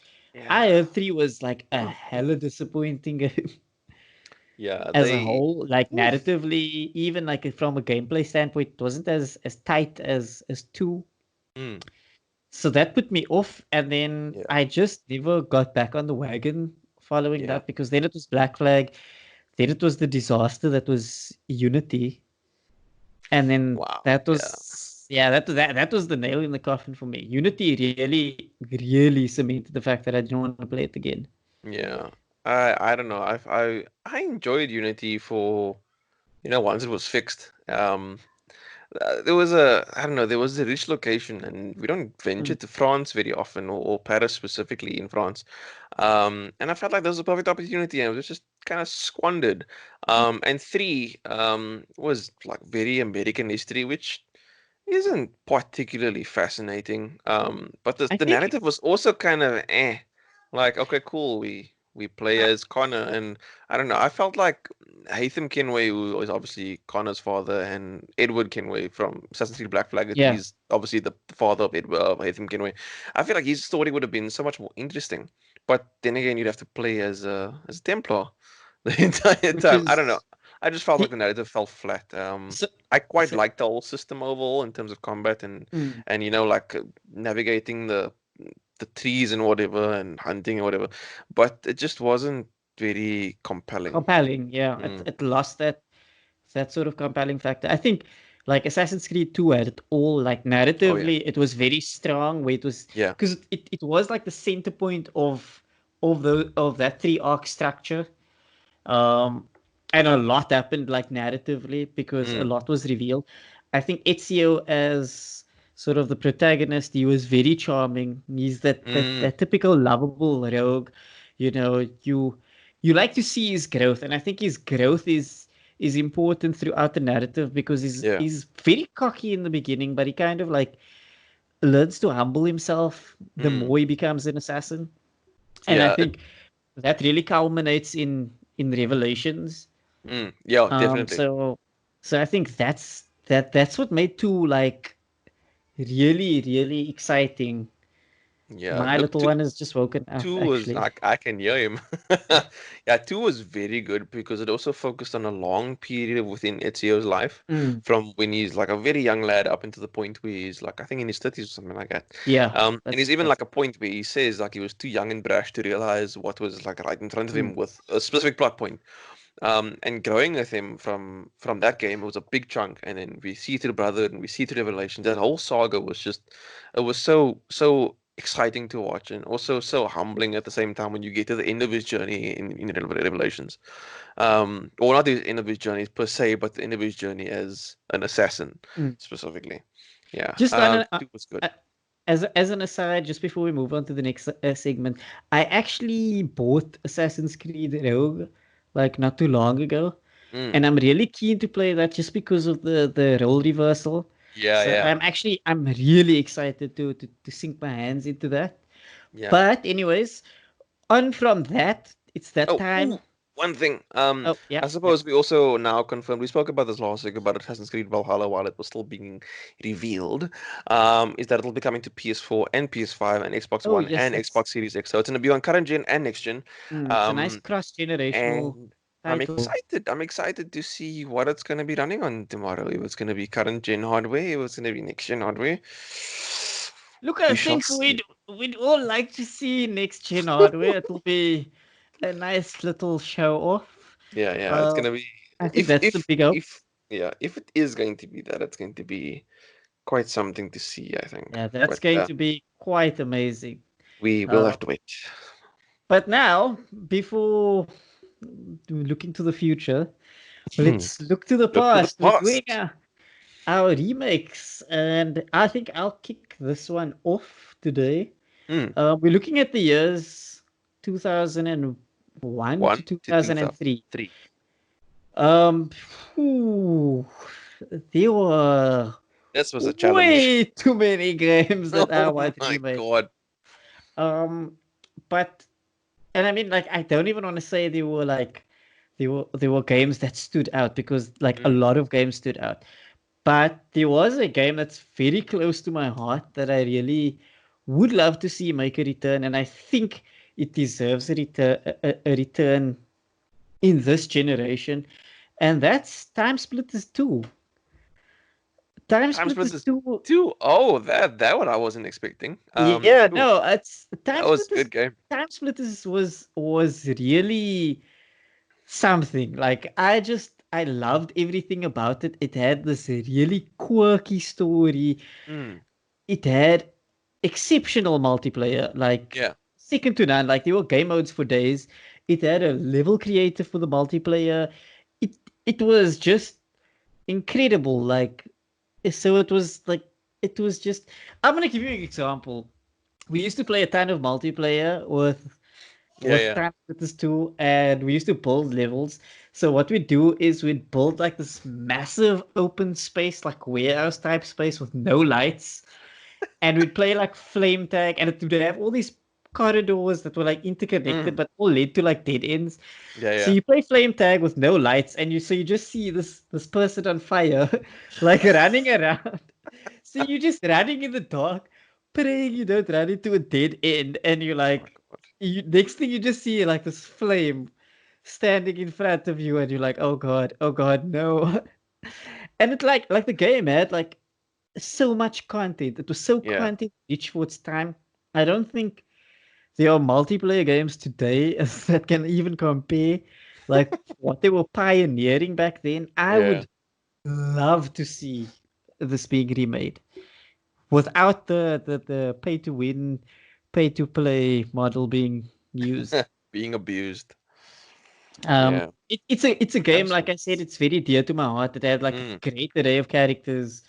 I Yeah. heard 3 was like a hella disappointing Yeah, as a they whole, like oof. narratively, even like from a gameplay standpoint, it wasn't as tight as 2. Mm, So that put me off, and then yeah. I just never got back on the wagon following Yeah. that because then it was Black Flag, then it was the disaster that was Unity, and then Wow. that Yeah. was yeah, that was the nail in the coffin for me. Unity really cemented the fact that I didn't want to play it again. Yeah. I don't know. I enjoyed Unity for, once it was fixed. There was I don't know, there was a rich location, and we don't venture Mm. to France very often, or Paris specifically in France. And I felt like there was a perfect opportunity, and it was just kind of squandered. And 3 was like very American history, which isn't particularly fascinating. But the I the think narrative was also kind of like, okay, cool, we play as Connor, and I don't know. I felt like Haytham Kenway, who was obviously Connor's father, and Edward Kenway from Assassin's Creed Black Flag, yeah, he's obviously the father of Edward of Haytham Kenway. I feel like his story would have been so much more interesting. But then again, you'd have to play as a Templar the entire which time. I don't know. is I just felt like the the narrative fell flat. so, I quite so liked the whole system overall in terms of combat, and mm, and like navigating the trees and whatever, and hunting and whatever, but it just wasn't very compelling. compelling. Yeah, it Mm. it lost that sort of compelling factor. I think like Assassin's Creed 2 had it all, like Oh yeah, narratively, it was very strong, where it was yeah. because it was like the center point of that 3 arc structure. Um, and a lot happened like narratively because a Mm. lot was revealed. I think Ezio as sort of the protagonist, he was very charming. He's Mm. that typical lovable rogue. You like to see his growth, and I think his growth is important throughout the narrative because he's Yeah, he's very cocky in the beginning, but he kind of like learns to humble himself the mm. more he becomes an assassin. And I Yeah, think that really culminates in Revelations. yeah, Um, definitely. so so I think that's what made 2 like really exciting. Yeah, My look, little one has just woken up two was actually. like, I can hear him. Yeah, two was very good because it also focused on a long period within Ezio's life, Mm, from when he's like a very young lad up into the point where he's like, I think in his 30s or something like that. yeah, And he's that's even that's like a point where he says like he was too young and brash to realize what was like right in front of mm, him with a specific plot point. And growing with him from that game, it was a big chunk, and then we see through Brother and we see through Revelations. That whole saga was just, it was so exciting to watch, and also so humbling at the same time when you get to the end of his journey in Revelations. Or not the end of his journey per se, but the end of his journey as an assassin mm. specifically. Yeah, Just on two was good. a- as an aside, just before we move on to the next segment, I actually bought Assassin's Creed Rogue like not too long ago, Mm, and I'm really keen to play that just because of the role reversal. yeah, So yeah, I'm really excited to sink my hands into that. yeah. But anyways, on from that, it's that Oh, ooh, time. one thing. Oh yeah, I yeah. suppose we also now confirmed. We spoke about this last week about Assassin's Creed Valhalla while it was still being revealed. Is that it'll be coming to PS4 and PS5 and Xbox Oh One yes, and Xbox Series X. So it's going to be on current gen and next gen. it's a nice Um, cross-generational and I'm title. excited. I'm excited to see what it's going to be running on tomorrow. If it's going to be current gen hardware, if it's going to be next gen hardware. Look, I We shall think see. we'd all like to see next gen hardware. It'll be a nice little show off. Yeah, yeah. It's Uh, going to be I think if that's the if big hope. if Yeah, if it is going to be that, it's going to be quite something to see, I think. Yeah, that's But going to be quite amazing. we will Uh, have to wait. but now, before looking to the future, let's look to the Look to the past. We're doing past. our remakes, and I think I'll kick this one off today. Hmm. We're looking at the years 2001 to 1 to 2003. 2003. Um, Ooh, there were This was a challenge. way too many games that I Oh want my remade. god. Um, but and I mean, like, I don't even want to say they were like there were games that stood out because like a Mm. lot of games stood out. But there was a game that's very close to my heart that I really would love to see make a return, and I think it deserves a return in this generation, and that's Time Splitters 2. Time Time Splitters Splitters 2. 2. Oh, that one I wasn't expecting. Yeah, Ooh, no, it's that was a good game. Time Splitters was really something. Like I loved everything about it. It had this really quirky story. Mm. It had exceptional multiplayer, like Yeah. second to none. Like there were game modes for days. It had a level creator for the multiplayer. It it was just incredible. Like so it was like it was just I'm gonna give you an example. We used to play a ton of multiplayer Yeah, with yeah. Time Splitters 2, and we used to build levels. So what we do is we'd build like this massive open space, like warehouse type space with no lights, and we'd play like flame tag, and it would have all these corridors that were like interconnected Mm. but all led to like dead ends. Yeah, So yeah. you play flame tag with no lights, and you just see this person on fire like running around. So you're just running in the dark, praying you don't run into a dead end, and you're Oh my like, god. next thing you just see like this flame standing in front of you, and you're like, oh god, no. And it like the game had like so much content. It was so Yeah. content rich for its time. I don't think there are multiplayer games today that can even compare like what they were pioneering back then. I Yeah. would love to see this being remade without the pay to win, pay to play model being used. Being abused. Yeah. It's a game, like I said, Absolutely. it's very dear to my heart. It had like a Mm. great array of characters.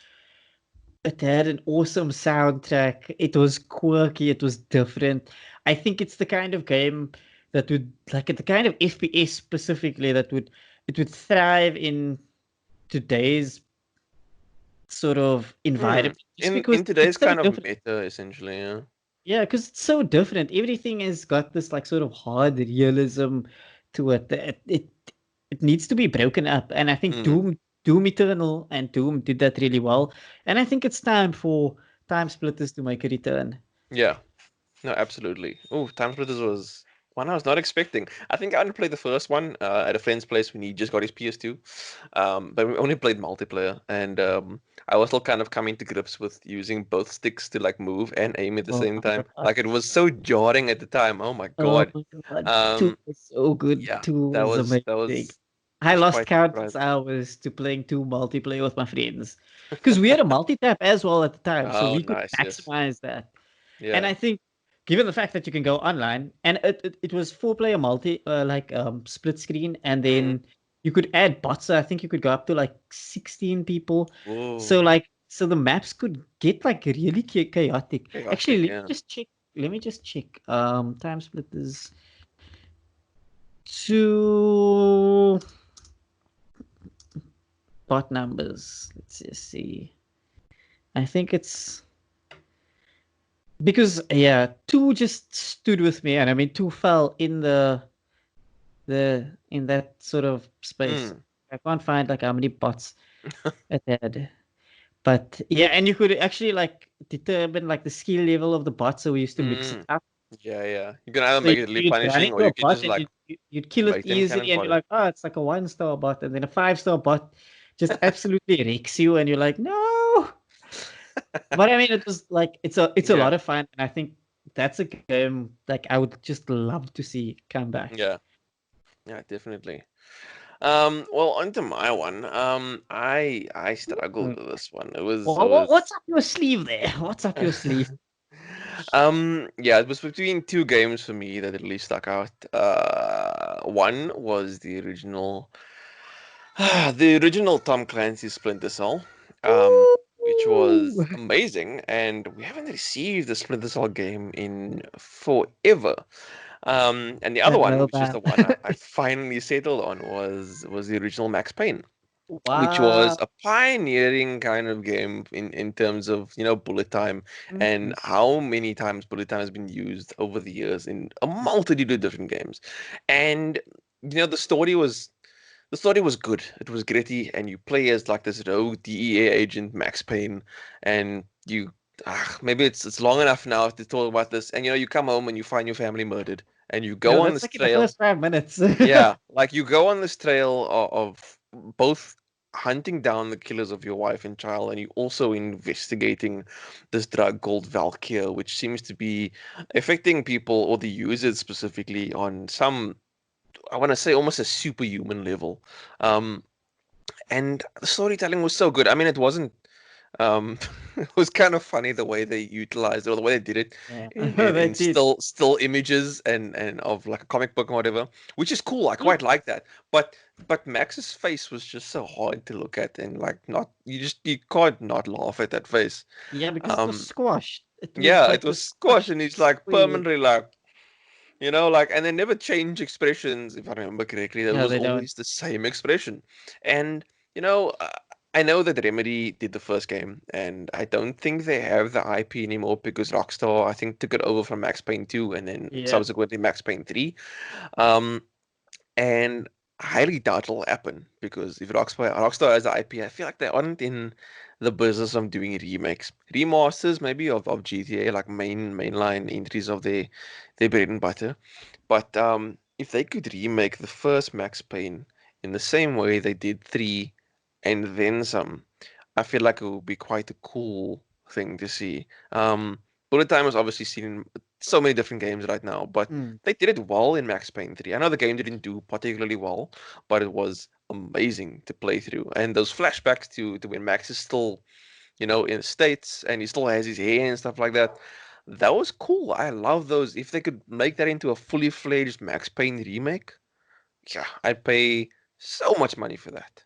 It had an awesome soundtrack. It was quirky. It was different. I think it's the kind of game that would like the kind of FPS specifically that would thrive in today's sort of Mm. environment just In because today's it's so kind of different. meta, essentially, yeah. Yeah, because it's so different. Everything has got this like sort of hard realism to it. It needs to be broken up, and I think Mm. Doom Eternal and Doom did that really well. And I think it's time for Time Splitters to make a return. Yeah. No, absolutely. Oh, Time Splitters was one I was not expecting. I think I only played the first one at a friend's place when he just got his PS2. But we only played multiplayer, and I was still kind of coming to grips with using both sticks to like move and aim at the Oh same my time. god! Like it was so jarring at the time. Oh my Oh god. my god! Two Um, was so good. yeah, Two that was was amazing. I was lost quite countless surprising. hours to playing two multiplayer with my friends because we had a multi-tap as well at the time, so Oh, we could nice. Yes. maximize that. And Yeah. I think, given the fact that you can go online, and it was four-player multi, like split screen, and Mm. then you could add bots. So I think you could go up to like 16 people. So Whoa. like, so the maps could get like really chaotic. Actually, Chaotic. Yeah. Let me just check. Time splitters two bot numbers. Let's just see. I think it's because yeah, two just stood with me, and I mean two fell in the in that sort of space. Mm. I can't find like how many bots it had. But yeah, and you could actually like determine like the skill level of the bot, so we used to mix it Mm. up. Yeah. Yeah. You can either So make it really you'd run punishing, or into you a can bot just and like you'd kill it make them easily, cannon and you're fodder. like, oh, it's like a 1-star bot, and then a 5-star bot just absolutely wrecks you, and you're like, no. But I mean, it was like it's a Yeah. lot of fun, and I think that's a game like I would just love to see come back. Yeah. Yeah. Definitely. Well, onto my one. I struggled with this one. It What's was up your sleeve there? What's up your sleeve? yeah, it was between two games for me that really stuck out. One was the original Tom Clancy's Splinter Cell, which was Ooh, amazing, and we haven't received the Splinter Cell game in forever. And the I other one, know which is that. the one I finally settled on, was the original Max Payne, which was Wow. a pioneering kind of game in terms of bullet time and Mhm. how many times bullet time has been used over the years in a multitude of different games. And the story was good. It was gritty, and you play as like this rogue DEA agent, Max Payne, and maybe it's long enough now to talk about this. And you come home and you find your family murdered, and you go No, on that's this like in the trail. first 5 minutes. Yeah, like you go on this trail of both hunting down the killers of your wife and child, and you also investigating this drug called Valkyr, which seems to be affecting people or the users specifically on some, I want to say, almost a superhuman level. Um, and the storytelling was so good. I mean, it wasn't. It was kind of funny the way they utilized it or the way they did it Yeah, they in did. still images and of like a comic book or whatever, which is cool. I quite like that. But Max's face was just so hard to look at, and like not you can't not laugh at that face. Yeah, because it was Um, squashed. It was yeah, it like was this squash, and squashed he's like square. permanently like like, and they never change expressions, if I remember correctly. That No, was they don't. always the same expression. And, you know, uh, I know that Remedy did the first game, and I don't think they have the IP anymore because Rockstar, I think, took it over from Max Payne 2 and then Yeah. subsequently Max Payne 3. Um, and I highly doubt it'll happen because if Rockstar has the IP, I feel like they aren't in the business of doing remakes, remasters maybe of GTA, like mainline entries of their bread and butter. But if they could remake the first Max Payne in the same way they did three and then some, I feel like it would be quite a cool thing to see. Bullet time is obviously seen in so many different games right now, but Mm. they did it well in Max Payne 3. I know the game didn't do particularly well, but it was amazing to play through. And those flashbacks to when Max is still, in the States and he still has his hair and stuff like that. That was cool. I love those. If they could make that into a fully fledged Max Payne remake, yeah, I'd pay so much money for that.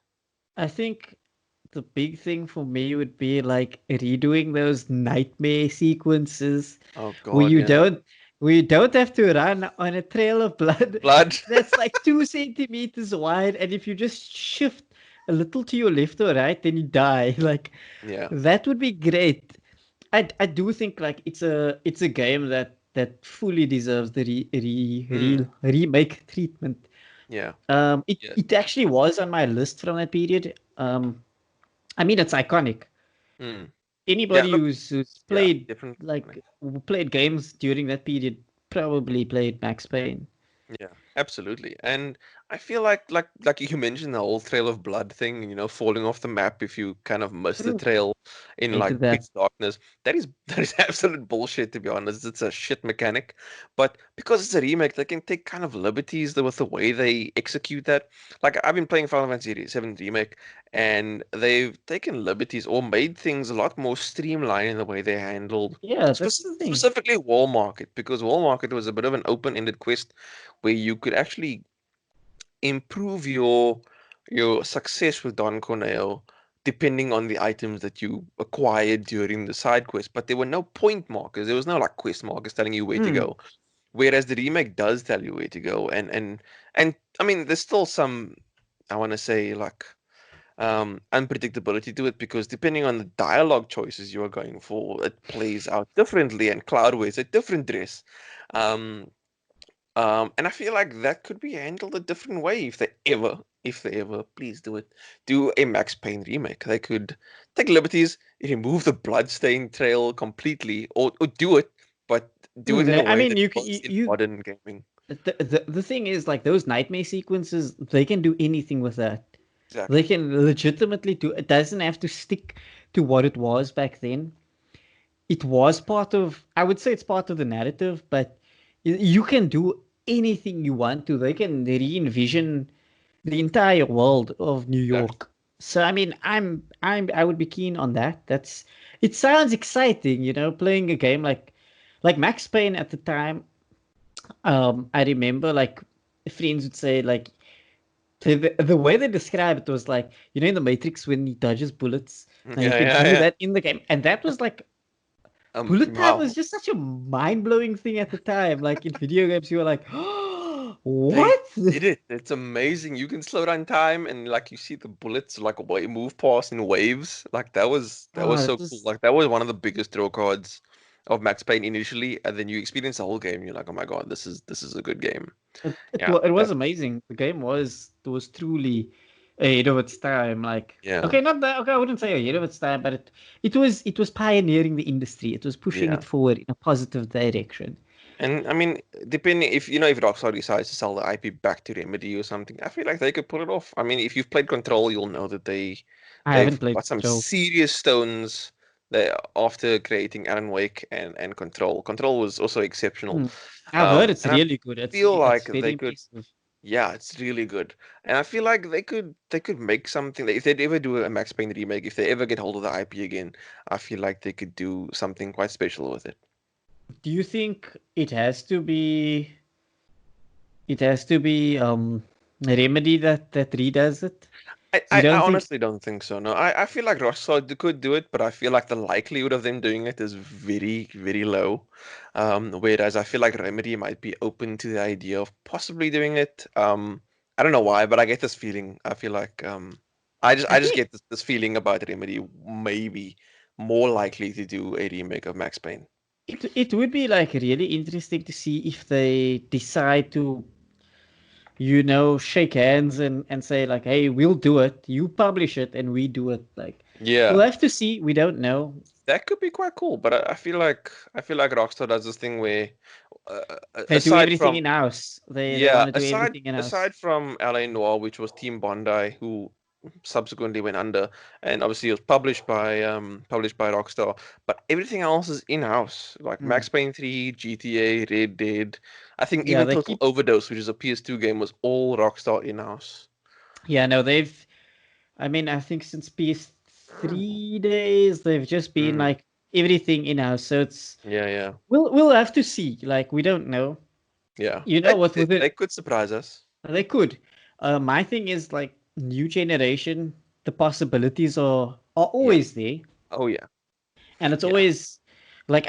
I think the big thing for me would be like redoing those nightmare sequences Oh where God, you yeah. don't where you don't have to run on a trail of blood Blood. that's like 2 centimeters wide, and if you just shift a little to your left or right, then you die. Like Yeah. that would be great. I do think like it's a game that fully deserves the Mm. remake treatment. Yeah. It Yeah. it actually was on my list from that period. I mean, it's iconic. Mm. Yeah. Anybody Look. who's Yeah. played Different. who played games during that period probably played Max Payne. Yeah, absolutely. And I feel like you mentioned the whole trail of blood thing, falling off the map if you kind of miss the Mm. trail in Hated like that. pitch darkness. That is absolute bullshit, to be honest. It's a shit mechanic. But because it's a remake, they can take kind of liberties with the way they execute that. Like I've been playing Final Fantasy VII Remake, and they've taken liberties or made things a lot more streamlined in the way they handled Yeah, that's the thing. specifically Wall Market, because Wall Market was a bit of an open-ended quest where you could actually improve your success with Don Corneo depending on the items that you acquired during the side quest. But there were no point markers. There was no like quest markers telling you where to Mm. go. Whereas the remake does tell you where to go. And I mean there's still some, I want to say, like unpredictability to it, because depending on the dialogue choices you are going for, it plays out differently, and Cloud wears a different dress. Um, and I feel like that could be handled a different way if they ever, please do it, do a Max Payne remake. They could take liberties, remove the bloodstain trail completely, or do it, but do it in a I way mean, that you, works in you modern gaming. the thing is like those nightmare sequences, they can do anything with that. They Exactly. can legitimately do it. Doesn't have to stick to what it was back then. It was part of, I would say it's part of the narrative, but you can do anything you want to. They can re-envision the entire world of New Exactly. York. So I mean, I would be keen on that. It sounds exciting, playing a game like Max Payne at the time. I remember like friends would say like the way they describe it was like in the Matrix when he dodges bullets. Now you Yeah, can yeah, do yeah. that in the game, and that was like bullet time was Wow. just such a mind blowing thing at the time. Like in video games, you were like, They what? did it. It's amazing. You can slow down time and like you see the bullets like move past in waves. Like that was That so cool. was Like that was one of the biggest draw cards of Max Payne initially, and then you experience the whole game. You're like, oh my god, this is a good game. Yeah, it was that amazing. The game was truly ahead of its time. Like yeah, okay, not that okay, I wouldn't say ahead of its time, but it was pioneering the industry. It was pushing yeah. it forward in a positive direction. And I mean, depending if Rockstar decides to sell the IP back to Remedy or something, I feel like they could pull it off. I mean, if you've played Control, you'll know that I haven't they've played got some Joe. serious stones there after creating Alan Wake and Control. Control was also exceptional. Hmm. I've heard it's And I really good. feel like It's very they could, impressive. yeah, it's really good. And I feel like they could make something. If they'd ever do a Max Payne remake, if they ever get hold of the IP again, I feel like they could do something quite special with it. Do you think it has to be Remedy that redoes it? I, You I I don't think honestly don't think so. No, I feel like Rockstar could do it, but I feel like the likelihood of them doing it is very, very low. Whereas I feel like Remedy might be open to the idea of possibly doing it. I don't know why, but I get this feeling. I feel like I I just think get this feeling about Remedy maybe more likely to do a remake of Max Payne. it would be like really interesting to see if they decide to shake hands and say like, hey, we'll do it. You publish it and we do it. Like we'll Yeah, have to see. We don't know. that could be quite cool. But I feel like Rockstar does this thing where, They do aside everything from in house. They yeah, want to do aside everything in house. aside from LA Noir, which was Team Bondi, who subsequently went under, and obviously it was published by Rockstar, but everything else is in-house, like Hmm. Max Payne 3, GTA, Red Dead. I think Yeah, even they Total keep. Overdose, which is a PS2 game, was all Rockstar in-house. Yeah, no, they've. I mean, I think since PS3 days, they've just been Mm, like everything in house. So it's yeah, yeah, we'll have to see. Like we don't know. yeah. You They, know what they with they it could surprise us. they could. My thing is like new generation. The possibilities are Yeah. always there, Oh yeah. and it's Yeah. always like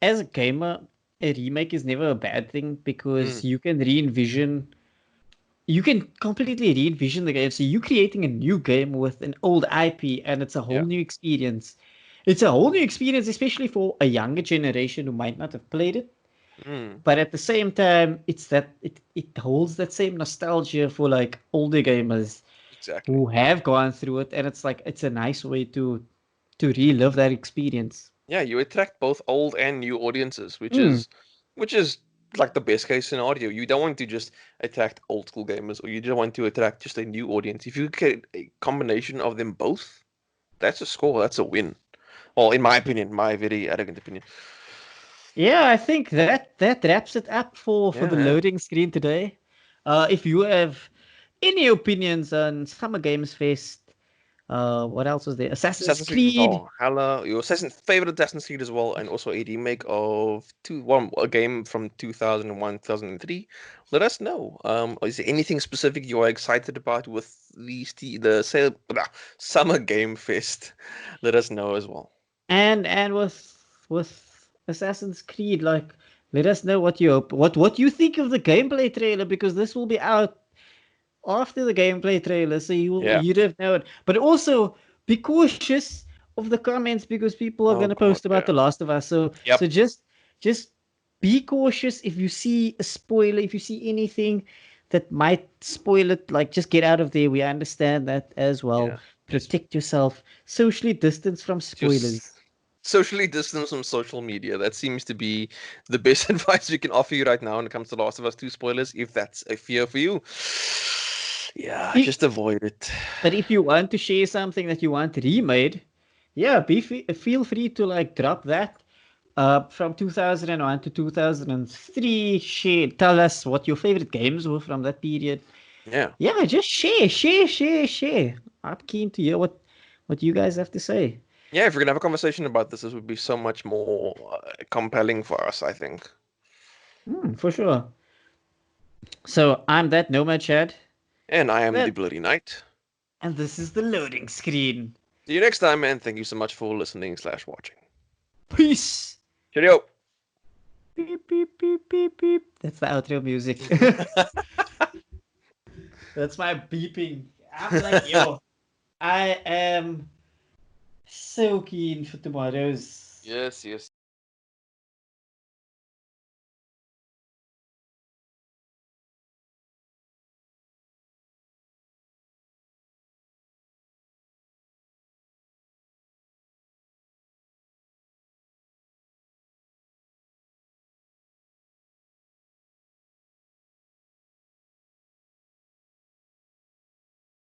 as a gamer, a remake is never a bad thing because Mm, you can completely re-envision the game. So you creating a new game with an old IP, and it's a whole yeah. new experience. It's a whole new experience, especially for a younger generation who might not have played it. Mm, But at the same time, it holds that same nostalgia for like older gamers exactly. who have gone through it, and it's like it's a nice way to relive that experience. Yeah, you attract both old and new audiences, which Mm. is which is like the best case scenario. You don't want to just attract old school gamers, or you don't want to attract just a new audience. If you get a combination of them both, that's a score. That's a win. Well, in my opinion, my very arrogant opinion. Yeah, I think that wraps it up for Yeah, the yeah. loading screen today. If you have any opinions on Summer Games Fest, what else was there? Assassin's Assassin's Creed Creed. Valhalla, your favorite Assassin's Creed as well, and also a remake of a game from 2001, 2003. Let us know. Is there anything specific you are excited about with Summer Game Fest? Let us know as well. And with Assassin's Creed, like let us know what you think of the gameplay trailer because this will be out after the gameplay trailer, so Yeah. you'd have known. But also be cautious of the comments because people are Oh gonna God. post about Yeah. The Last of Us. So Yep. just be cautious if you see a spoiler, if you see anything that might spoil it, like just get out of there. We understand that as well. Yeah. Just Protect yourself. Socially distance from just spoilers. socially distance from social media. That seems to be the best advice we can offer you right now when it comes to Last of Us 2 spoilers. If that's a fear for you, yeah, If, just avoid it. but if you want to share something that you want remade, yeah, feel free to like drop that. From 2001 to 2003, tell us what your favorite games were from that period. Yeah. Just share. I'm keen to hear what you guys have to say. Yeah, if we're gonna have a conversation about this would be so much more compelling for us, I think. For sure. So I'm that Nomad Chad. And I am the That Bloody Knight. and this is the loading screen. See you next time, and thank you so much for listening/watching. Peace. Cheerio. Beep beep beep beep beep. That's the outro music. That's my beeping. I'm like, yo, I am so keen for tomorrow's Yes, yes.